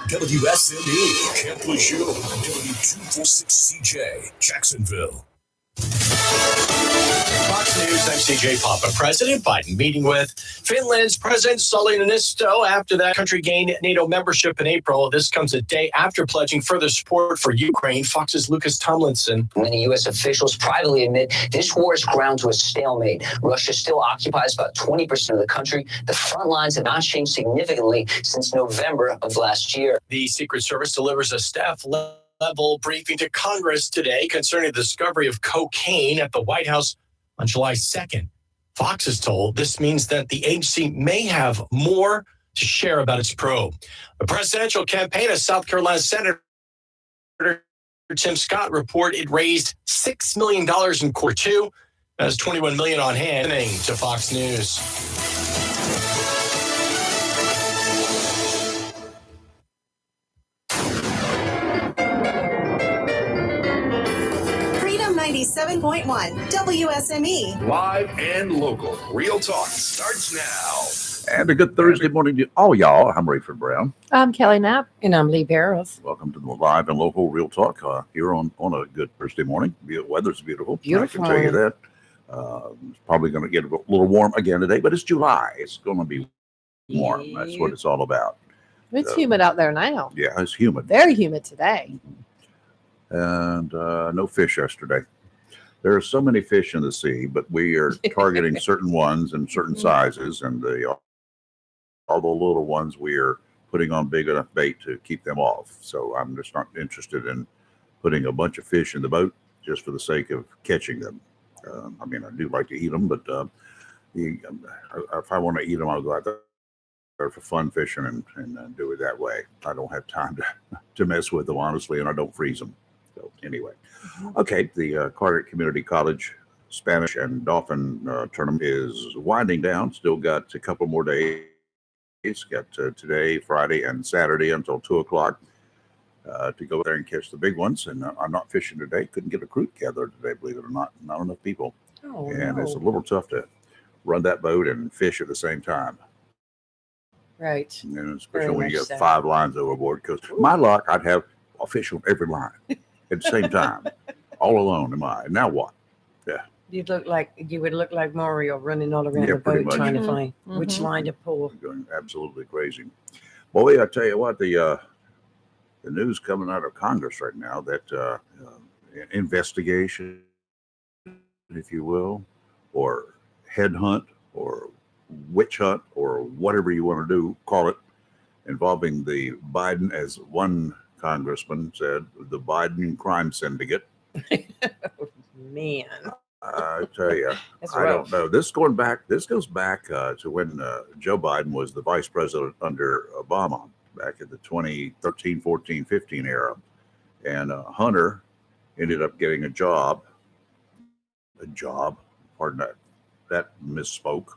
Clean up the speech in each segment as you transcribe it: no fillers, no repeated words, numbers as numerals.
WSME, Camp Lejeune, W246CJ, Jacksonville. Fox News, I'm CJ Papa. President Biden meeting with Finland's President Sauli Niinisto after that country gained NATO membership in April. This comes a day after pledging further support for Ukraine. Fox's Lucas Tomlinson. Many U.S. officials privately admit this war is ground to a stalemate. Russia still occupies about 20% of the country. The front lines have not changed significantly since November of last year. The Secret Service delivers a staff level briefing to Congress today concerning the discovery of cocaine at the White House on July 2nd. Fox is told this means that the agency may have more to share about its probe. The presidential campaign of South Carolina Senator Tim Scott report it raised $6 million in quarter two, has $21 million on hand. To Fox News. Freedom 97.1 WSME. Live and local. Real Talk starts now. And a good Thursday morning to all y'all. I'm Rayford Brown. I'm Kelly Knapp. And I'm Lee Barrows. Welcome to the live and local Real Talk here on a good Thursday morning. The weather's beautiful. Beautiful. I can tell you that. It's probably going to get a little warm again today, but it's July. It's going to be warm. Yeah. That's what it's all about. It's humid out there now. Yeah, it's humid. Very humid today. And no fish yesterday. There are so many fish in the sea, but we are targeting certain ones and certain sizes, and all the little ones we are putting on big enough bait to keep them off. So I'm just not interested in putting a bunch of fish in the boat just for the sake of catching them. I mean, I do like to eat them, but if I want to eat them, I'll go out there for fun fishing and do it that way. I don't have time to mess with them, honestly, and I don't freeze them. So anyway, okay, the Carteret Community College Spanish and Dolphin tournament is winding down. Still got a couple more days. Got today, Friday, and Saturday until 2 o'clock to go there and catch the big ones. And I'm not fishing today. Couldn't get a crew together today, believe it or not. Not enough people. Oh, and no. It's a little tough to run that boat and fish at the same time. Right. And especially Very when you much get so. 5 lines overboard. Because my luck, I'd have a fish on every line at the same time. All alone am I. Now what? Yeah. You would look like Mario running all around Yeah, the pretty boat much. trying to find which Mhm. line to pull. Going absolutely crazy. Boy, I tell you what, the news coming out of Congress right now that investigation, if you will, or headhunt or witch hunt or whatever you want to do, call it, involving the Biden, as one congressman said, the Biden crime syndicate. Man, I tell you, that's I rough. don't know. This goes back to when Joe Biden was the vice president under Obama back in the 2013, 14, 15 era. And Hunter ended up getting a job, pardon that misspoke,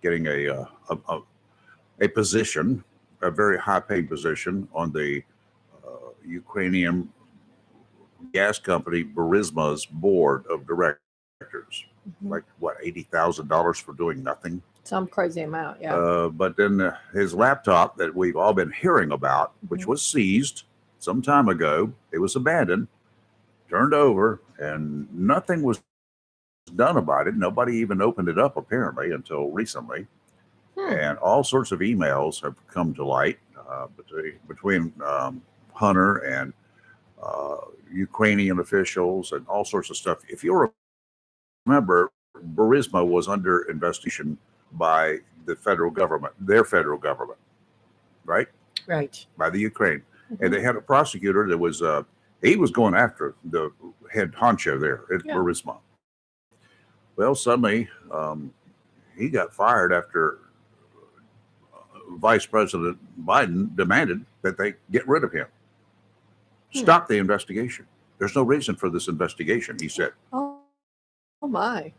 getting a position, a very high paid position on the Ukrainian gas company Burisma's board of directors. Like what, $80,000 for doing nothing? Some crazy amount, yeah. But then his laptop that we've all been hearing about, which was seized some time ago, it was abandoned, turned over, and nothing was done about it. Nobody even opened it up apparently until recently. And all sorts of emails have come to light between Hunter and Ukrainian officials and all sorts of stuff. If you remember, Burisma was under investigation by the federal government, their federal government, right? Right. By the Ukraine. And they had a prosecutor that was, he was going after the head honcho there at Burisma. Well, suddenly he got fired after Vice President Biden demanded that they get rid of him. Stop the investigation. There's no reason for this investigation, he said. Oh my.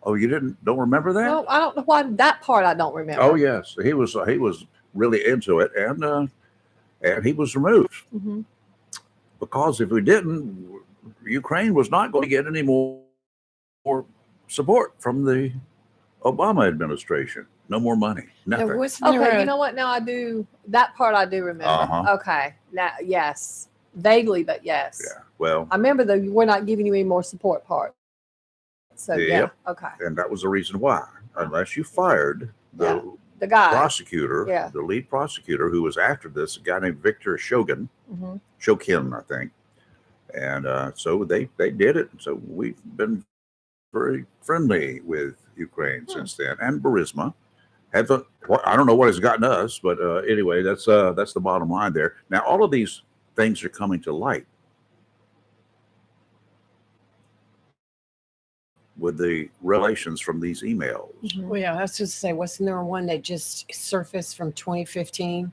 Oh, you don't remember that? No, I don't know why that part I don't remember. Oh yes, he was really into it, and he was removed because if we didn't, Ukraine was not going to get any more support from the Obama administration. No more money. Nothing. There wasn't there Okay, a- you know what? Now I do that part. I do remember. Uh-huh. Okay, now yes, vaguely, but yes. Yeah. Well, I remember the we're not giving you any more support part. So yeah, Yep. okay. and that was the reason why. Unless you fired the The guy. prosecutor, Yeah. the lead prosecutor who was after this, a guy named Victor Shogun, Mhm. Shokin, I think. And so they did it. So we've been very friendly with Ukraine since then, and Burisma. I don't know what has gotten us, but anyway, that's the bottom line there. Now, all of these things are coming to light with the relations from these emails. Mhm. Well, yeah, I was just say, wasn't there one that just surfaced from 2015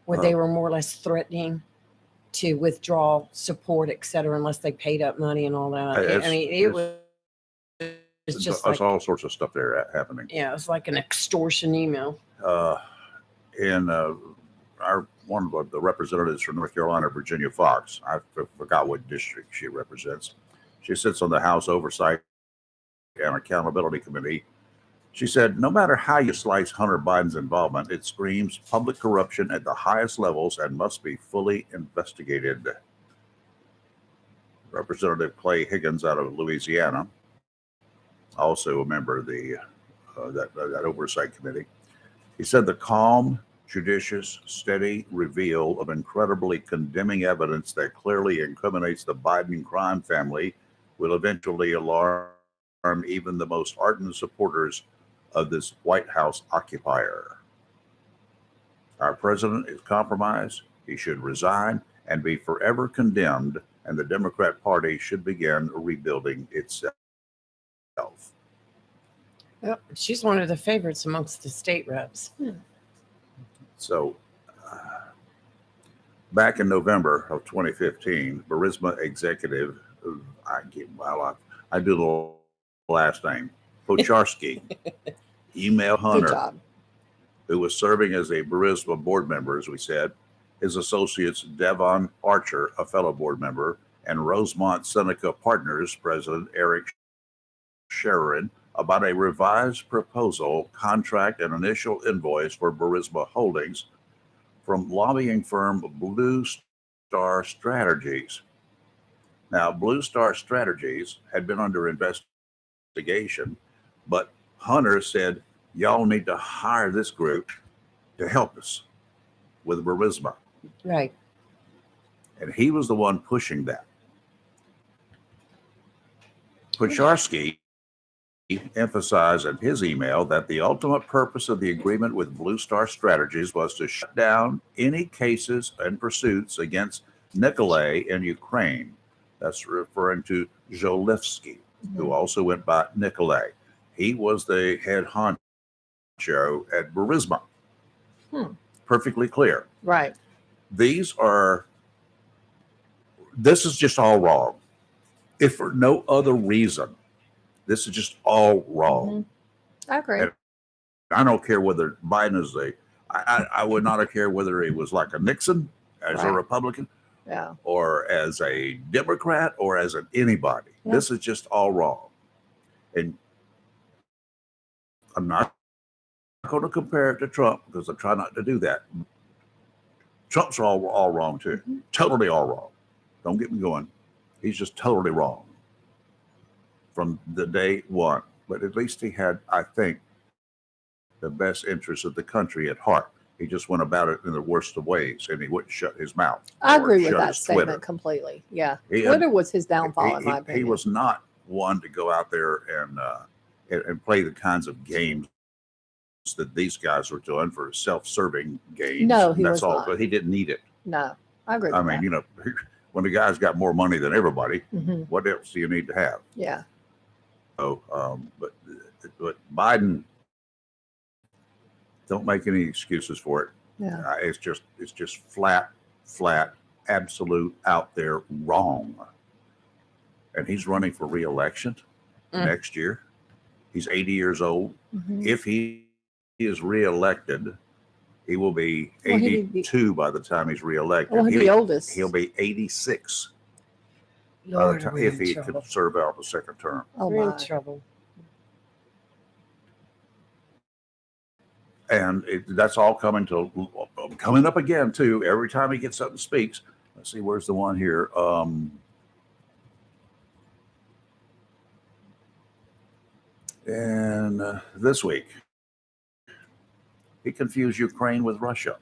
where they were more or less threatening to withdraw support, et cetera, unless they paid up money and all that? It's- I mean, it's just There's like, all sorts of stuff there happening. yeah, it's like an extortion email. In one of the representatives from North Carolina, Virginia Fox, I forgot what district she represents. She sits on the House Oversight and Accountability Committee. She said, no matter how you slice Hunter Biden's involvement, it screams public corruption at the highest levels and must be fully investigated. Representative Clay Higgins out of Louisiana, also a member of the that oversight committee. He said the calm, judicious, steady reveal of incredibly condemning evidence that clearly incriminates the Biden crime family will eventually alarm even the most ardent supporters of this White House occupier. Our president is compromised. He should resign and be forever condemned, and the Democrat Party should begin rebuilding itself. Yep. She's one of the favorites amongst the state reps. So, back in November of 2015, Burisma executive, I do the last name, Pocharski, emailed Good Hunter, job. who was serving as a Burisma board member, as we said, his associates Devon Archer, a fellow board member, and Rosemont Seneca Partners president Eric Sheridan, about a revised proposal, contract, and initial invoice for Burisma Holdings from lobbying firm Blue Star Strategies. Now, Blue Star Strategies had been under investigation, but Hunter said, y'all need to hire this group to help us with Burisma. Right. And he was the one pushing that. Pocharski emphasized in his email that the ultimate purpose of the agreement with Blue Star Strategies was to shut down any cases and pursuits against Nikolai in Ukraine. That's referring to Zholevsky, who also went by Nikolai. He was the head honcho at Burisma. Perfectly clear. Right. This is just all wrong. If for no other reason, this is just all wrong. I agree. And I don't care whether Biden is I would not have cared whether he was like a Nixon as a Right. Republican Yeah. or as a Democrat or as an anybody. Yeah. This is just all wrong. And I'm not going to compare it to Trump because I try not to do that. Trump's all wrong too. Totally all wrong. Don't get me going. He's just totally wrong from the day one. But at least he had, I think, the best interests of the country at heart. He just went about it in the worst of ways, and he wouldn't shut his mouth. I or agree with shut that his statement Twitter. completely. Yeah. He- Twitter was his downfall, in my He opinion. was not one to go out there and play the kinds of games that these guys were doing for self-serving games. No, he That's was all. not. But he didn't need it. No, I agree with I mean, when the guy's got more money than everybody, that. what else do you need to have? Yeah. So, but Biden, don't make any excuses for it. Yeah. It's just flat, absolute, out there wrong. And he's running for re-election next year. He's 80 years old. Mhm. If he is re-elected, he will be Well, he'd 82 by the time he's re-elected. Well, he's the oldest. He'll be 86 by the Lord, time, we're if in he trouble. could serve out the second term. Oh We're my. in trouble. And that's all coming up again too. Every time he gets up and speaks. Let's see, where's the one here? And this week, he confused Ukraine with Russia.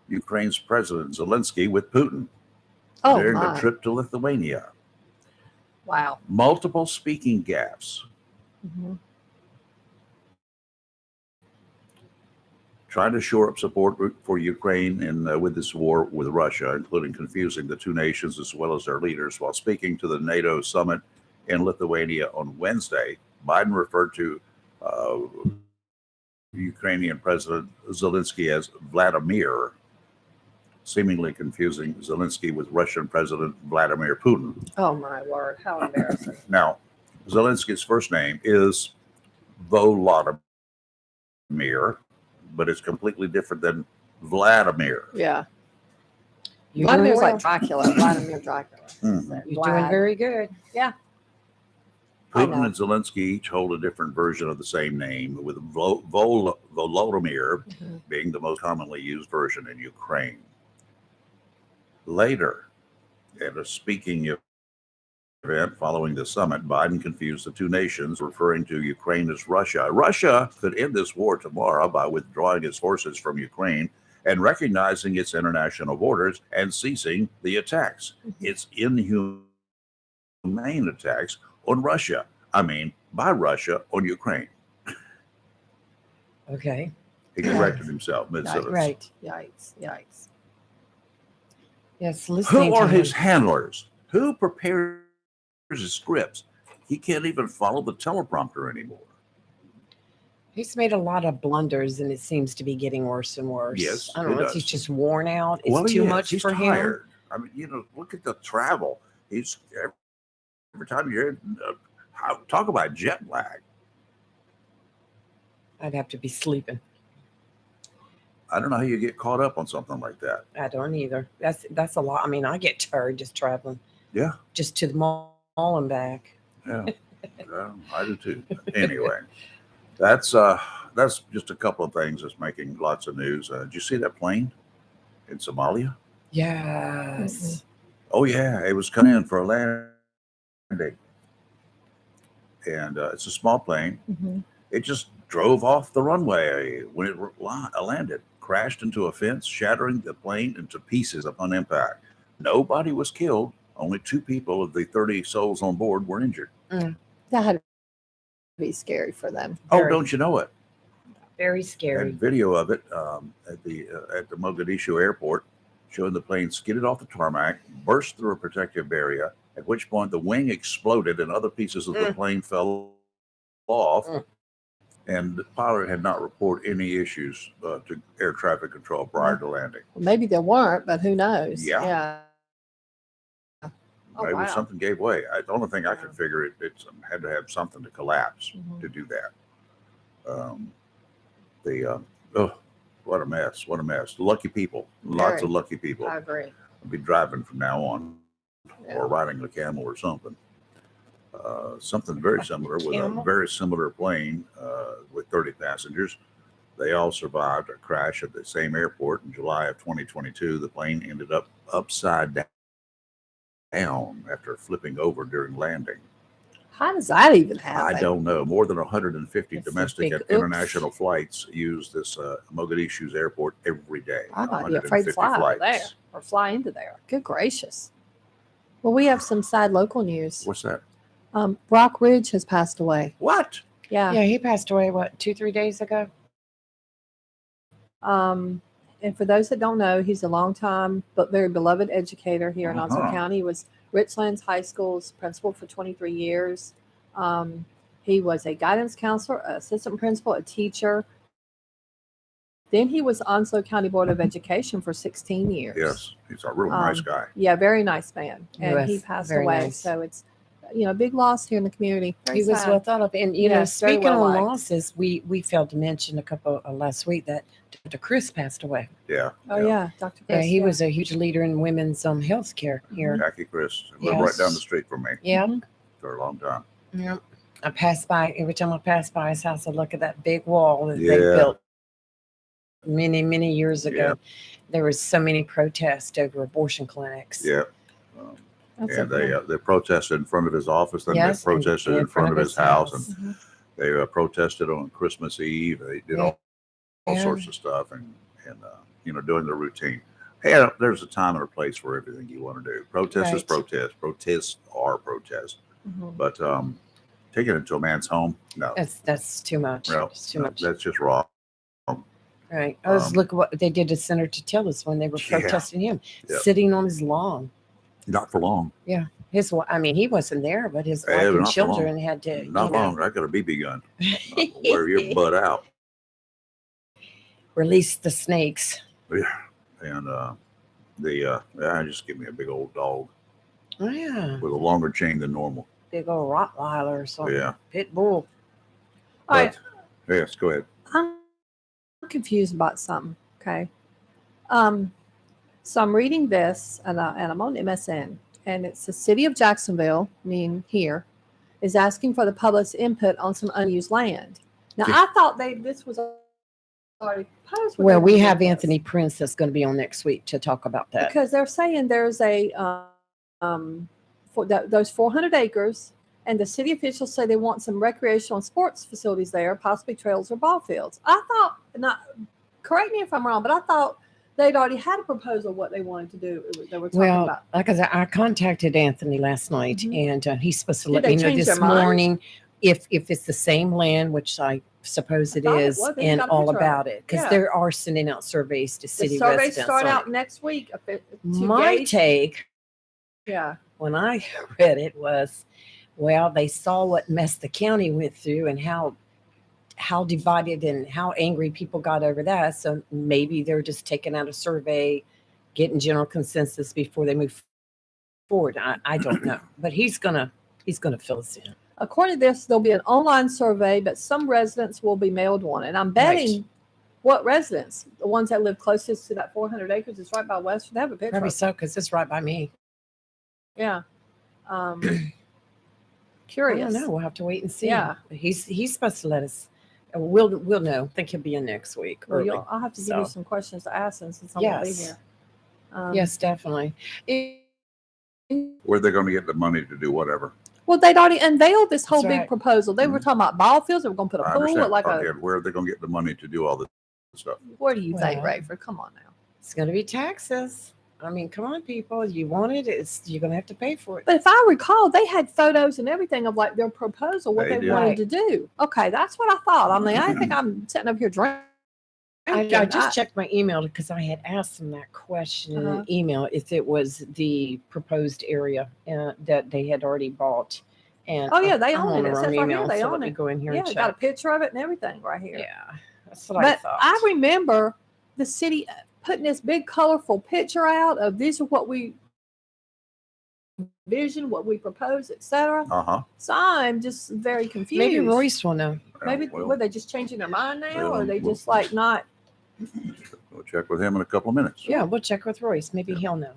Ukraine's President Zelensky with Putin Oh, during my. a trip to Lithuania. Wow. Multiple speaking gaps. Mhm. Trying to shore up support for Ukraine with this war with Russia, including confusing the two nations as well as their leaders. While speaking to the NATO summit in Lithuania on Wednesday, Biden referred to Ukrainian President Zelensky as Vladimir, seemingly confusing Zelensky with Russian President Vladimir Putin. Oh, my word. How embarrassing. Now, Zelensky's first name is Volodymyr, but it's completely different than Vladimir. Yeah. You're doing Vladimir's well. like Dracula. Vladimir Dracula. Mhm. You're doing very good. I Putin know. and Zelensky each hold a different version of the same name, with Volodymyr Mhm. being the most commonly used version in Ukraine. Later, at a speaking event following the summit, Biden confused the two nations, referring to Ukraine as Russia. Russia could end this war tomorrow by withdrawing its forces from Ukraine and recognizing its international borders and ceasing the attacks. Its inhumane attacks on Russia. I mean, by Russia on Ukraine. Okay. He corrected himself mid-sentence. Right. Yikes. Yikes. Yes. Listening Who are to his him. handlers? Who prepares his scripts? He can't even follow the teleprompter anymore. He's made a lot of blunders, and it seems to be getting worse and worse. Yes, I don't it know if does. he's just worn out. It's Well, he too is. much He's for him. tired. I mean, look at the travel. He's every time you're talk about jet lag. I'd have to be sleeping. I don't know how you get caught up on something like that. I don't either. That's a lot. I mean, I get tired just traveling. Yeah. Just to the mall and back. Yeah, I do too. Anyway, that's just a couple of things that's making lots of news. Did you see that plane in Somalia? Yes. Oh yeah, it was coming in for a landing, and it's a small plane. Mhm. It just drove off the runway when it landed, crashed into a fence, shattering the plane into pieces upon impact. Nobody was killed. Only 2 people of the 30 souls on board were injured. That had to be scary for them. Oh, Very. don't you know it? Very scary. And video of it at the Mogadishu airport, showing the plane skidded off the tarmac, burst through a protective barrier, at which point the wing exploded and other pieces of the plane fell off. And the pilot had not reported any issues to air traffic control prior to landing. Well, maybe there weren't, but who knows? Yeah. Yeah. Oh, Maybe wow. something gave way. The only thing I could figure it had to have something to collapse Mhm. to do that. What a mess! What a mess! Lucky people, lots of Very. lucky people. I agree. I'll be driving from now on, Yeah. or riding a camel or something. Something very similar with a Camel? very similar plane with 30 passengers. They all survived a crash at the same airport in July of 2022. The plane ended up upside down after flipping over during landing. How does that even happen? I don't know. More than 150 It's a domestic big and oops. international flights use this Mogadishu's airport every day. I might be afraid to fly over there or fly into there. Good gracious. Well, we have some sad local news. What's that? Brock Ridge has passed away. What? Yeah. Yeah, he passed away, 2-3 days ago? And for those that don't know, he's a longtime but very beloved educator here in Onslow Uh-huh. County. He was Richlands High School's principal for 23 years. He was a guidance counselor, assistant principal, a teacher. Then he was Onslow County Board of Education for 16 years. Yes, he's a real nice guy. Yeah, very nice man. And he Yes, passed very away. nice. So it's, a big loss here in the community. Very He was sad. well thought of. And, Yes, very speaking well of liked. losses, we failed to mention a couple last week that Dr. Chris passed away. Yeah. Oh, yeah. Dr. Yeah, Chris. he was a huge leader in women's health care here. Jackie Chris lived right Yes. down the street from me Yeah. for a long time. Yeah. I pass by, every time I pass by his house, I look at that big wall that they Yeah. built many, many years ago. Yeah. There was so many protests over abortion clinics. Yeah. Um, That's and okay. they protested in front of his office, then Yes, they and protested in front of his house, and Mhm. they protested on Christmas Eve. They did all Yeah. sorts of stuff, and doing their routine. Hey, there's a time and a place for everything you want to do. Protest is Right. protest. Protests are protest. Mhm. But taking it to a man's home, no, That's too much. no, It's too no, much. that's just wrong. Right. I was Um, look what they did to Senator Tillis when they were Yeah. protesting him, Yeah. sitting on his lawn. Not for long. I mean, he wasn't there, but his Yeah, wife but and not for long. children had to. Not long. I got a BB gun. Wear your butt out. Release the snakes. And just give me a big old dog Oh yeah, with a longer chain than normal. big old Rottweiler or something. Yeah. Pit bull. All right. But, yes, go ahead. I'm confused about something. Okay. So I'm reading this, and I'm on MSN, and it's the city of Jacksonville, here, is asking for the public's input on some unused land. Now, Yeah. I thought this was already proposed. when Well, they we did have this. Anthony Prince that's going to be on next week to talk about that. Because they're saying there's a those 400 acres, and the city officials say they want some recreational and sports facilities there, possibly trails or ball fields. I thought, not correct me if I'm wrong, but I thought they'd already had a proposal of what they wanted to do. They were talking Well, about. like I said, I contacted Anthony last night, Mhm. and he's supposed to Did let they me know change this their mind? morning if it's the same land, which I suppose it I thought it is, was. They and got a all picture of about it, because Yeah. they are sending out surveys to The city surveys residents. start on out it. next week. To My gauge- take Yeah. when I read it was, well, they saw what mess the county went through and how divided and how angry people got over that. So maybe they're just taking out a survey, getting general consensus before they move forward. I don't know, but he's gonna fill us in. According to this, there'll be an online survey, but some residents will be mailed one. And I'm betting what residents, the ones that live closest to that 400 acres, is right by Western. They have a picture. Probably of it. so, because it's right by me. Yeah. I Curious. don't know. We'll have to wait and see. Yeah. He's supposed to let us. We'll know. I think he'll be in next week. Well, Early. I'll have to give you So. some questions to ask them since I won't be Yes. here. Yes, definitely. Where are they going to get the money to do whatever? Well, they'd already unveiled this whole That's big right. proposal. They were talking about ball fields. They were going to put a I pool understand. at like Okay, a. where are they going to get the money to do all this stuff? What do you think, Well. Rayford? Come on now. It's going to be taxes. I mean, come on, people. You want it? You're going to have to pay for it. But if I recall, they had photos and everything of like their proposal, what They they did. wanted Right. to do. Okay, that's what I thought. I mean, I think I'm sitting up here drinking. I just checked my email because I had asked them that question in Uh-huh. an email if it was the proposed area that they had already bought. And Oh, yeah, they I'm own on it. the It wrong says right here email, they so own let me it. go in here Yeah, and they got a check. picture of it and everything right here. Yeah, that's what I But thought. I remember the city putting this big colorful picture out of these are what we vision, what we propose, etc. Uh-huh. So I'm just very confused. Maybe Royce will know. Maybe Well, were they just changing their mind now, or well, they well- just like not? we'll check with him in a couple of minutes. Yeah, we'll check with Royce. Maybe he'll know.